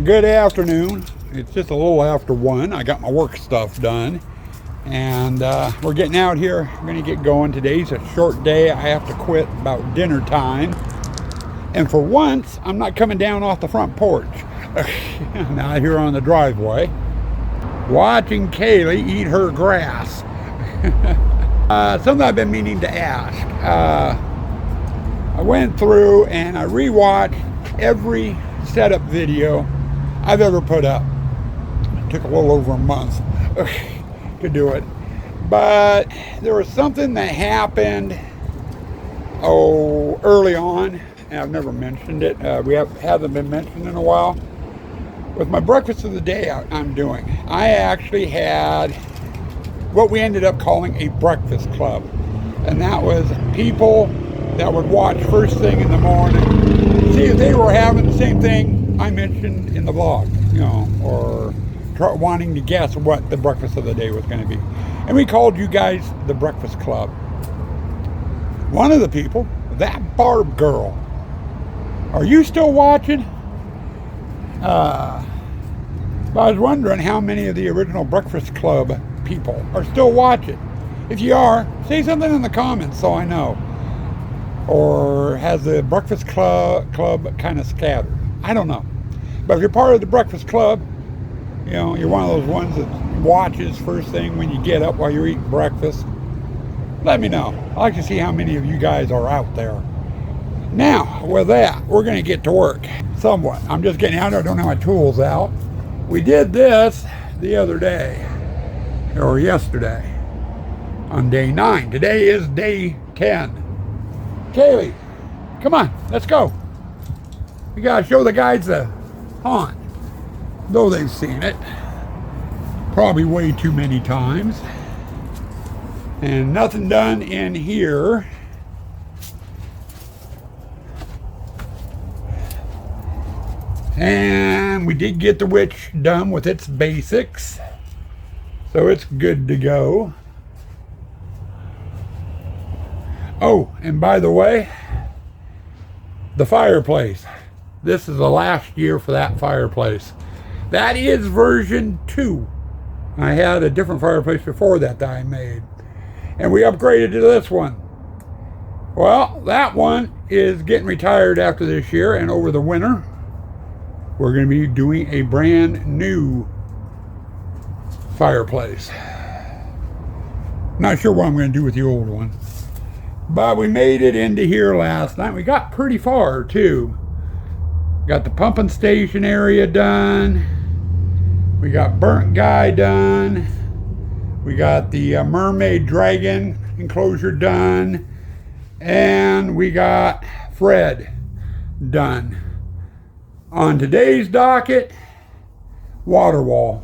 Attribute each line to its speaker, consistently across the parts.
Speaker 1: Good afternoon. It's just a little after 1. I got my work stuff done. And we're getting out here. We're going to get going. Today's a short day. I have to quit about dinner time. And for once, I'm not coming down off the front porch. Now here on the driveway. Watching Kaylee eat her grass. Something I've been meaning to ask. I went through and I rewatched every setup video I've ever put up. It took a little over a month to do it. But there was something that happened early on, and I've never mentioned it. Hasn't been mentioned in a while. With my breakfast of the day I'm doing, I actually had what we ended up calling a breakfast club. And that was people that would watch first thing in the morning, see if they were having the same thing I mentioned in the vlog, or wanting to guess what the breakfast of the day was going to be. And we called you guys the Breakfast Club. One of the people, that Barb girl, are you still watching? I was wondering how many of the original Breakfast Club people are still watching. If you are, say something in the comments so I know. Or has the Breakfast Club kind of scattered? I don't know. But if you're part of the Breakfast Club, you're one of those ones that watches first thing when you get up while you're eating breakfast, let me know. I'd like to see how many of you guys are out there. Now, with that, we're going to get to work. Somewhat. I'm just getting out there. I don't have my tools out. We did this the other day, or yesterday, on day 9. Today is day 10. Kaylee, come on, let's go. We gotta show the guys the pond. Though they've seen it. Probably way too many times. And nothing done in here. And we did get the witch done with its basics. So it's good to go. Oh, and by the way, the fireplace. This is the last year for that fireplace. That is version 2. I had a different fireplace before that I made. And we upgraded to this one. Well, that one is getting retired after this year, and over the winter, we're going to be doing a brand new fireplace. Not sure what I'm going to do with the old one. But we made it into here last night. We got pretty far too. Got the pumping station area done. We got Burnt Guy done. We got the Mermaid Dragon enclosure done. And we got Fred done. On today's docket, water wall.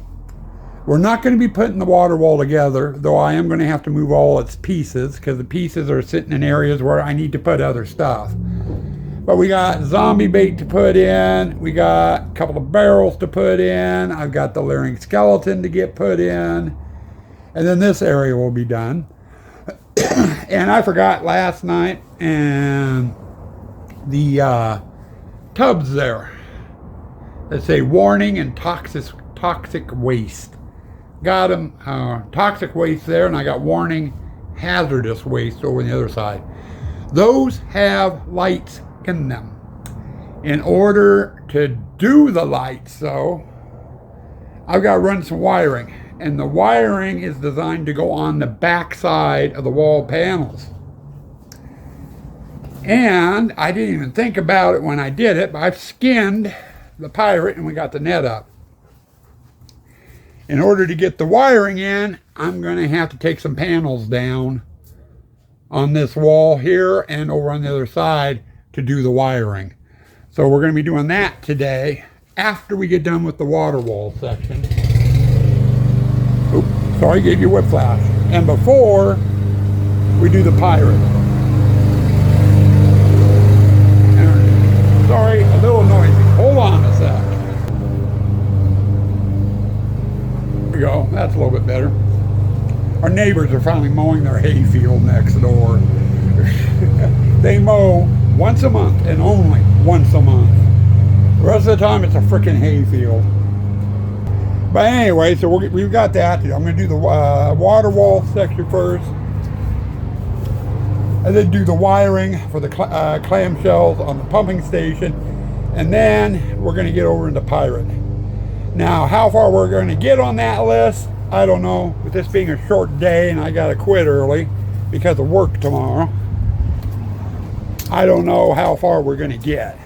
Speaker 1: We're not going to be putting the water wall together, though I am going to have to move all its pieces because the pieces are sitting in areas where I need to put other stuff. But we got zombie bait to put in. We got a couple of barrels to put in. I've got the leering skeleton to get put in. And then this area will be done. And I forgot last night, and the tubs there that say warning and toxic waste. Got them toxic waste there, and I got warning hazardous waste over on the other side. Those have lights in them. In order to do the lights, though, I've got to run some wiring, and the wiring is designed to go on the back side of the wall panels. And I didn't even think about it when I did it, but I've skinned the pirate and we got the net up. In order to get the wiring in, I'm going to have to take some panels down on this wall here and over on the other side to do the wiring. So we're going to be doing that today after we get done with the water wall section. Oops, sorry, gave you whiplash. And before we do the pirate. Sorry, a little noisy. Hold on a sec. Go. That's a little bit better. Our neighbors are finally mowing their hay field next door. They mow once a month and only once a month. The rest of the time, it's a freaking hayfield. But anyway, so we've got that. I'm going to do the water wall section first. And then do the wiring for the clamshells on the pumping station. And then we're going to get over into Pirate. Now, how far we're going to get on that list, I don't know. With this being a short day and I got to quit early because of work tomorrow, I don't know how far we're going to get.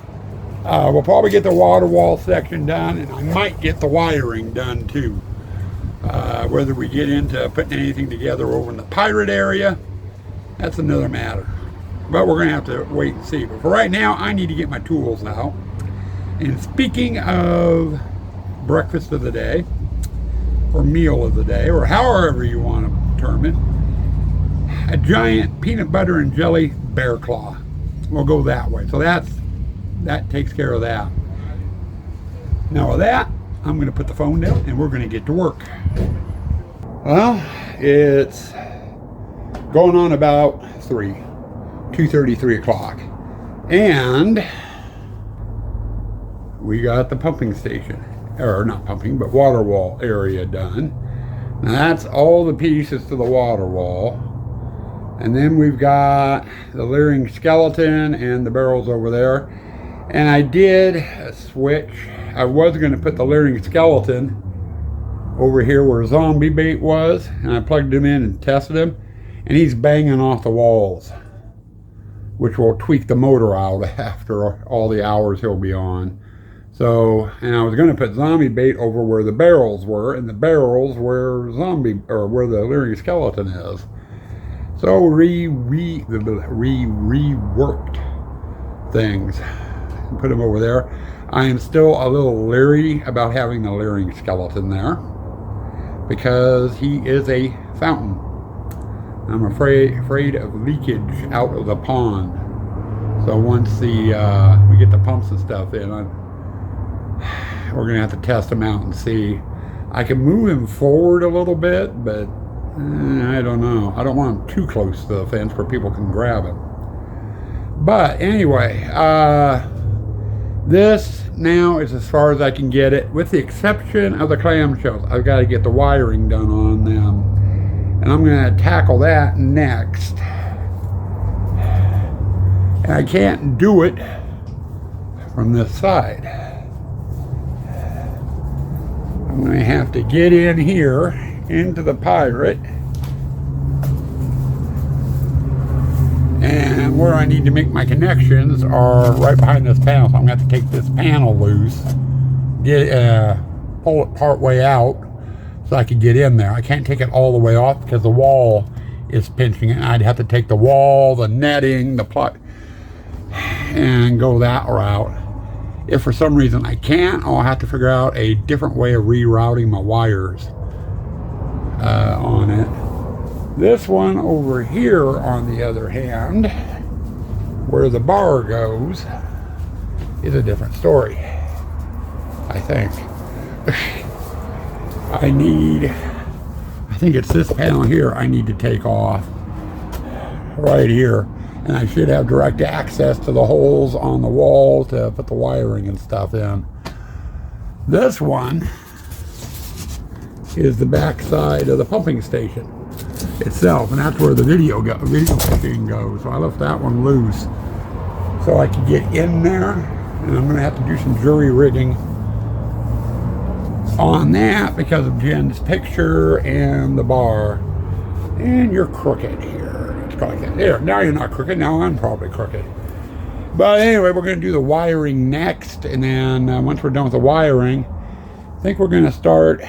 Speaker 1: We'll probably get the water wall section done, and I might get the wiring done too. Whether we get into putting anything together over in the Pirate area, that's another matter. But we're going to have to wait and see. But for right now, I need to get my tools out. And speaking of breakfast of the day, or meal of the day, or however you want to term it, a giant peanut butter and jelly bear claw. We'll go that way. So that takes care of that. Now with that, I'm going to put the phone down and we're going to get to work. Well, it's going on about 2:30, 3 o'clock. And we got the pumping station, or not pumping, but water wall area done. Now that's all the pieces to the water wall. And then we've got the Leering skeleton and the barrels over there. And I did switch. I was going to put the Leering skeleton over here where zombie bait was, and I plugged him in and tested him, and he's banging off the walls, which will tweak the motor out after all the hours he'll be on. So, and I was going to put zombie bait over where the barrels were, and the barrels where where the Leering skeleton is. So reworked things. Put him over there. I am still a little leery about having the Leering skeleton there because he is a fountain. I'm afraid of leakage out of the pond. So once we get the pumps and stuff in, we're gonna have to test him out and see. I can move him forward a little bit, but I don't know. I don't want him too close to the fence where people can grab him. But anyway, this now is as far as I can get it, with the exception of the clamshells. I've got to get the wiring done on them, and I'm going to tackle that next. And I can't do it from this side. I'm going to have to get in here into the Pirate, and where I need to make my connections are right behind this panel. So I'm going to have to take this panel loose, pull it part way out so I can get in there. I can't take it all the way off because the wall is pinching it. I'd have to take the wall, the netting, the plug, and go that route. If for some reason I can't, I'll have to figure out a different way of rerouting my wires on it. This one over here, on the other hand, where the bar goes, is a different story, I think. I think it's this panel here I need to take off, right here. And I should have direct access to the holes on the wall to put the wiring and stuff in. This one is the back side of the pumping station itself, and that's where the video machine goes. So I left that one loose so I could get in there, and I'm going to have to do some jury rigging on that because of Jen's picture and the bar. And you're crooked here. It's like that. There, now you're not crooked. Now I'm probably crooked. But anyway, we're going to do the wiring next, and then once we're done with the wiring, I think we're going to start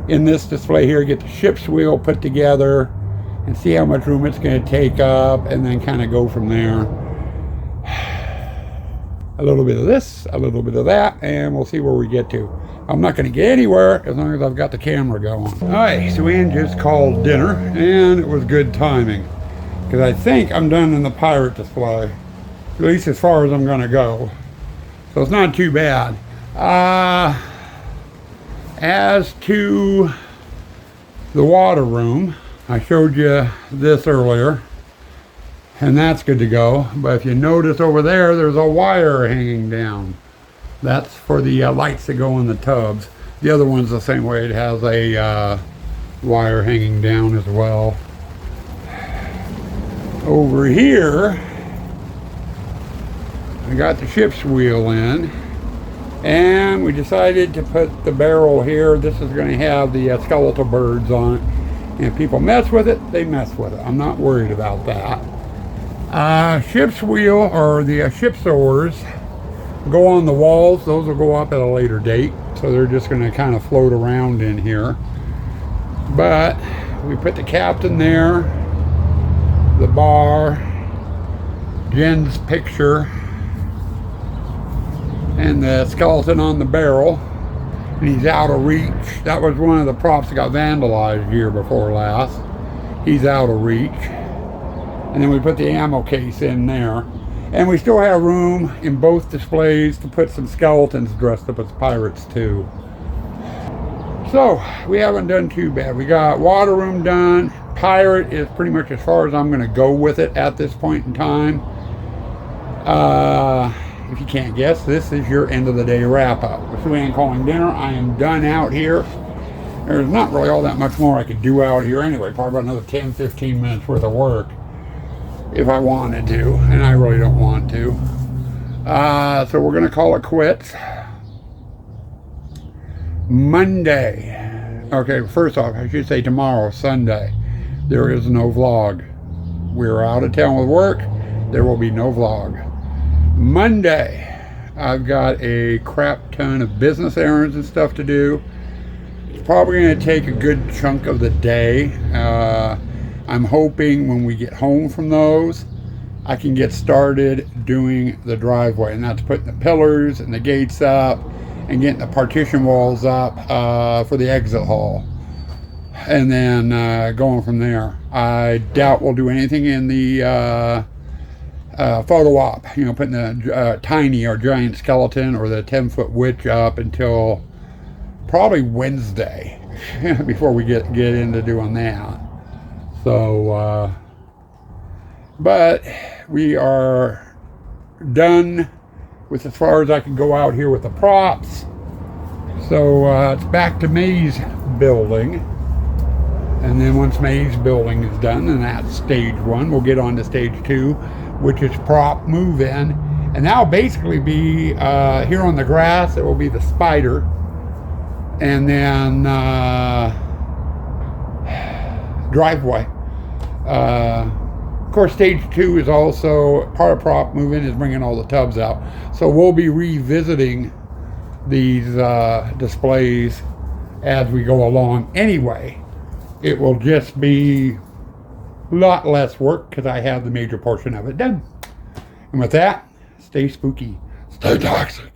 Speaker 1: in this display here, get the ship's wheel put together and see how much room it's going to take up, and then kind of go from there. A little bit of this, a little bit of that, and we'll see where we get to. I'm not going to get anywhere as long as I've got the camera going. All right, so Ann just called dinner, and it was good timing because I think I'm done in the Pirate display, at least as far as I'm going to go. So it's not too bad. As to the water room, I showed you this earlier, and that's good to go. But if you notice over there, there's a wire hanging down. That's for the lights that go in the tubs. The other one's the same way. It has a wire hanging down as well. Over here, I got the ship's wheel in, and we decided to put the barrel here. This is going to have the skeletal birds on it. And if people mess with it, they mess with it. I'm not worried about that. Ship's wheel, or the ship's oars, go on the walls. Those will go up at a later date. So they're just going to kind of float around in here. But we put the captain there, the bar, Jen's picture, and the skeleton on the barrel. And he's out of reach. That was one of the props that got vandalized year before last. He's out of reach. And then we put the ammo case in there. And we still have room in both displays to put some skeletons dressed up as pirates too. So we haven't done too bad. We got water room done. Pirate is pretty much as far as I'm going to go with it at this point in time. If you can't guess, this is your end of the day wrap up. With Sue Ann calling dinner, I am done out here. There's not really all that much more I could do out here anyway. Probably about another 10-15 minutes worth of work if I wanted to, and I really don't want to. So we're going to call it quits. Monday. Okay, first off, I should say tomorrow, Sunday, there is no vlog. We're out of town with work. There will be no vlog. Monday, I've got a crap ton of business errands and stuff to do. It's probably going to take a good chunk of the day. I'm hoping when we get home from those, I can get started doing the driveway, and that's putting the pillars and the gates up and getting the partition walls up for the exit hall, and then going from there. I doubt we'll do anything in the photo op, putting the tiny or giant skeleton or the 10-foot witch up until probably Wednesday before we get into doing that. So, but we are done with as far as I can go out here with the props. So it's back to May's building. And then once May's building is done, and that's stage 1, we'll get on to stage 2, which is prop move-in. And that'll basically be here on the grass. It will be the spider. And then driveway. Of course, stage 2 is also part of prop move-in, is bringing all the tubs out. So we'll be revisiting these displays as we go along anyway. It will just be a lot less work because I have the major portion of it done. And with that, stay spooky, stay toxic.